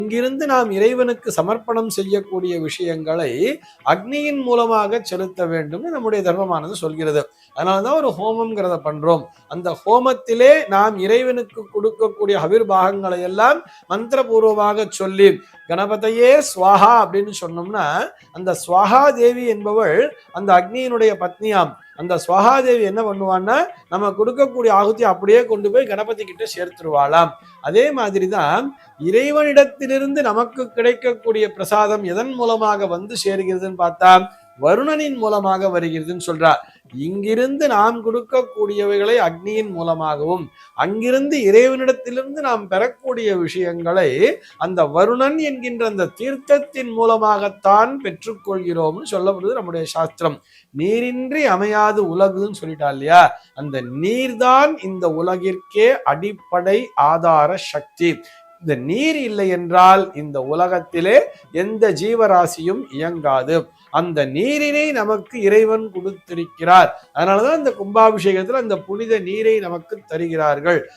இங்கிருந்து நாம் இறைவனுக்கு சமர்ப்பணம் செய்யக்கூடிய விஷயங்களை அக்னியின் மூலமாக செலுத்த வேண்டும் நம்முடைய தர்மமானது சொல்கிறது. அதனாலதான் ஒரு ஹோமம்ங்கிறத பண்றோம். அந்த ஹோமத்திலே நாம் இறைவனுக்கு கொடுக்கக்கூடிய அவிர்வாகங்களை எல்லாம் மந்திரபூர்வமாக சொல்லி கணபதையே ஸ்வாஹா அப்படின்னு சொன்னோம்னா, அந்த ஸ்வாஹா தேவி என்பவள் அந்த அக்னியினுடைய பத்னியாம். அந்த ஸ்வஹாதேவி என்ன பண்ணுவான்னா, நம்ம கொடுக்கக்கூடிய ஆகுதி அப்படியே கொண்டு போய் கணபதி கிட்ட சேர்த்துருவாளாம். அதே மாதிரிதான் இறைவனிடத்திலிருந்து நமக்கு கிடைக்கக்கூடிய பிரசாதம் எதன் மூலமாக வந்து சேர்கிறதுன்னு பார்த்தா வருணனின் மூலமாக வருகிறதுன்னு சொல்றார். இங்கிருந்து நாம் கொடுக்கக்கூடியவைகளை அக்னியின் மூலமாகவும், அங்கிருந்து இறைவனிடத்திலிருந்து நாம் பெறக்கூடிய விஷயங்களை அந்த வருணன் என்கின்ற அந்த தீர்த்தத்தின் மூலமாகத்தான் பெற்றுக்கொள்கிறோம்னு சொல்லப்படுது நம்முடைய சாஸ்திரம். நீரின்றி அமையாது உலகுன்னு சொல்லிட்டா இல்லையா, அந்த நீர்தான் இந்த உலகிற்கே அடிப்படை ஆதார சக்தி. இந்த நீர் இல்லை என்றால் இந்த உலகத்திலே எந்த ஜீவராசியும் இயங்காது. அந்த நீரினை நமக்கு இறைவன் கொடுத்திருக்கிறார். அதனாலதான் இந்த கும்பாபிஷேகத்தில் அந்த புனித நீரை நமக்கு தருகிறார்கள்.